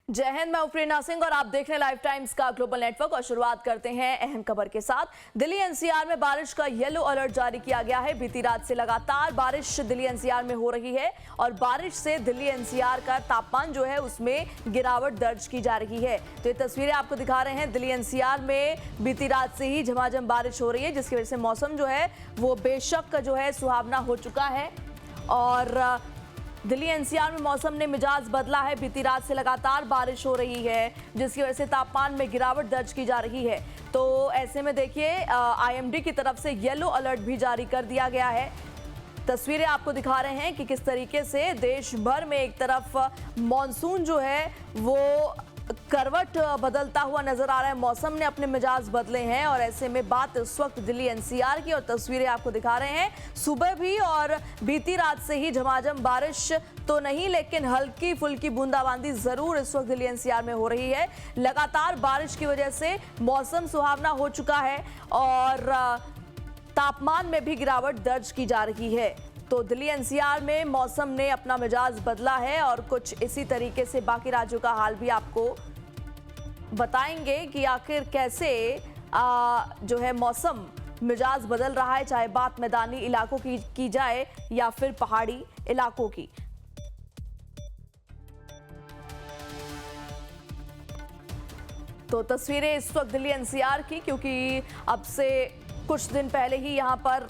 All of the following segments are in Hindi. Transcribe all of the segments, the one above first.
जय हिंद, मैं प्रेरणा सिंह और आप देख रहे हैं लाइव टाइम्स का ग्लोबल नेटवर्क। और शुरुआत करते हैं अहम खबर के साथ। दिल्ली एनसीआर में बारिश का येलो अलर्ट जारी किया गया है। बीती रात से लगातार बारिश दिल्ली एनसीआर में हो रही है और बारिश से दिल्ली एनसीआर का तापमान जो है उसमें गिरावट दर्ज की जा रही है। तो ये तस्वीरें आपको दिखा रहे हैं। दिल्ली एनसीआर में बीती रात से ही झमाझम बारिश हो रही है, जिसकी वजह से मौसम जो है वो बेशक जो है सुहावना हो चुका है। और दिल्ली एनसीआर में मौसम ने मिजाज बदला है। बीती रात से लगातार बारिश हो रही है, जिसकी वजह से तापमान में गिरावट दर्ज की जा रही है। तो ऐसे में देखिए आईएमडी की तरफ से येलो अलर्ट भी जारी कर दिया गया है। तस्वीरें आपको दिखा रहे हैं कि किस तरीके से देश भर में एक तरफ मॉनसून जो है वो करवट बदलता हुआ नजर आ रहा है। मौसम ने अपने मिजाज बदले हैं और ऐसे में बात इस वक्त दिल्ली एनसीआर की और तस्वीरें आपको दिखा रहे हैं। सुबह भी और बीती रात से ही झमाझम बारिश तो नहीं, लेकिन हल्की फुल्की बूंदाबांदी जरूर इस वक्त दिल्ली एनसीआर में हो रही है। लगातार बारिश की वजह से मौसम सुहावना हो चुका है और तापमान में भी गिरावट दर्ज की जा रही है। तो दिल्ली एनसीआर में मौसम ने अपना मिजाज बदला है और कुछ इसी तरीके से बाकी राज्यों का हाल भी आपको बताएंगे कि आखिर कैसे जो है मौसम मिजाज बदल रहा है, चाहे बात मैदानी इलाकों की जाए या फिर पहाड़ी इलाकों की। तो तस्वीरें इस वक्त दिल्ली एनसीआर की, क्योंकि अब से कुछ दिन पहले ही यहां पर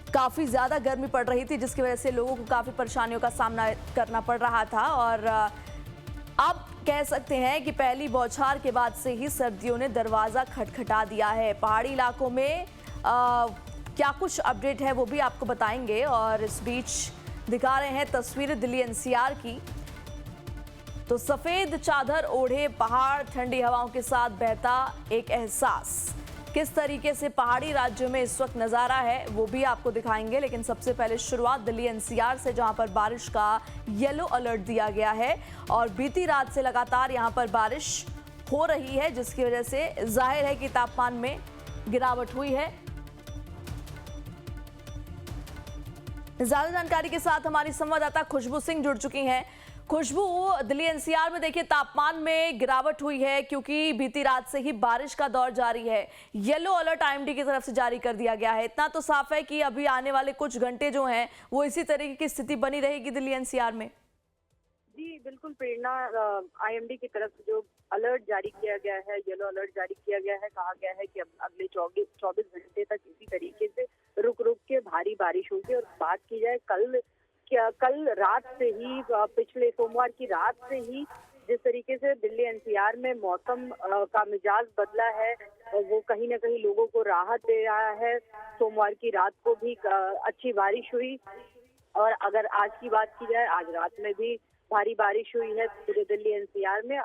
काफ़ी ज़्यादा गर्मी पड़ रही थी, जिसकी वजह से लोगों को काफ़ी परेशानियों का सामना करना पड़ रहा था। और अब कह सकते हैं कि पहली बौछार के बाद से ही सर्दियों ने दरवाज़ा खटखटा दिया है। पहाड़ी इलाकों में क्या कुछ अपडेट है वो भी आपको बताएंगे। और इस बीच दिखा रहे हैं तस्वीरें दिल्ली एनसीआर की। तो सफ़ेद चादर ओढ़े पहाड़, ठंडी हवाओं के साथ बहता एक एहसास, किस तरीके से पहाड़ी राज्यों में इस वक्त नज़ारा है वो भी आपको दिखाएंगे। लेकिन सबसे पहले शुरुआत दिल्ली एनसीआर से, जहां पर बारिश का येलो अलर्ट दिया गया है और बीती रात से लगातार यहां पर बारिश हो रही है, जिसकी वजह से जाहिर है कि तापमान में गिरावट हुई है। ज्यादा जानकारी के साथ हमारी संवाददाता खुशबू सिंह जुड़ चुकी हैं। खुशबू, दिल्ली एनसीआर में देखिए तापमान में गिरावट हुई है, क्योंकि बीती रात से ही बारिश का दौर जारी है। येलो अलर्ट आईएमडी की तरफ से जारी कर दिया गया है। इतना तो साफ है कि अभी आने वाले कुछ घंटे जो हैं वो इसी तरीके की स्थिति बनी रहेगी दिल्ली एनसीआर में। जी बिल्कुल प्रेरणा, आईएमडी की तरफ से जो अलर्ट जारी किया गया है, येलो अलर्ट जारी किया गया है, कहा गया है कि अब अगले 24 घंटे तक इसी तरीके से रुक रुक के भारी बारिश होगी। और बात की जाए कल रात से ही, पिछले सोमवार की रात से ही जिस तरीके से दिल्ली एनसीआर में मौसम का मिजाज बदला है, वो कहीं ना कहीं लोगों को राहत दे रहा है। सोमवार की रात को भी अच्छी बारिश हुई और अगर आज की बात की जाए, आज रात में भी भारी बारिश हुई है पूरे दिल्ली एनसीआर में।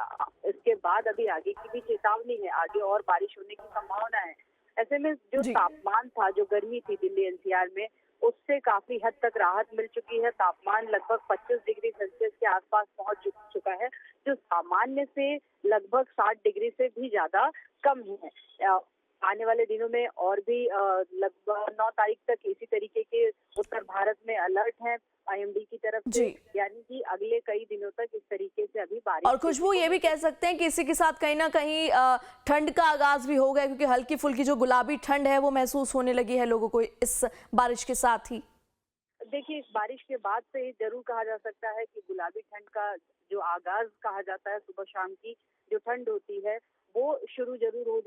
इसके बाद अभी आगे की भी चेतावनी है, आगे और बारिश होने की संभावना है। ऐसे में जो तापमान था, जो गर्मी थी दिल्ली एनसीआर में, उससे काफी हद तक राहत मिल चुकी है। तापमान लगभग 25 डिग्री सेल्सियस के आसपास पहुंच चुका है, जो सामान्य से लगभग 60 डिग्री से भी ज्यादा कम है। आने वाले दिनों में और भी लगभग 9 तारीख तक इसी तरीके के उत्तर भारत में अलर्ट है आईएमडी की तरफ से, यानी कि अगले कई दिनों तक इस तरीके से अभी बारिश। और खुशबू, ये भी कह सकते हैं कि इसी के साथ कहीं ना कहीं ठंड का आगाज भी हो गया, क्योंकि हल्की फुल्की जो गुलाबी ठंड है वो महसूस होने लगी है लोगों को इस बारिश के साथ ही। देखिए, इस बारिश के बाद से ही जरूर कहा जा सकता है कि गुलाबी ठंड का जो आगाज कहा जाता है, सुबह शाम की जो ठंड होती है वो शुरू जरूर हो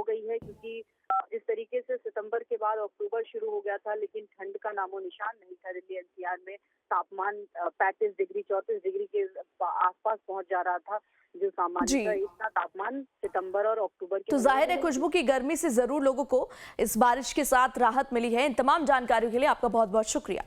गई है। क्योंकि जिस तरीके से सितंबर के बाद अक्टूबर शुरू हो गया था, लेकिन ठंड का नामो निशान नहीं था दिल्ली एनसीआर में। तापमान 35 डिग्री 34 डिग्री के आसपास पहुंच जा रहा था, जो सामान्य था। इतना तापमान सितंबर और अक्टूबर के। तो जाहिर है खुशबू की गर्मी से जरूर लोगों को इस बारिश के साथ राहत मिली है। इन तमाम जानकारियों के लिए आपका बहुत बहुत शुक्रिया।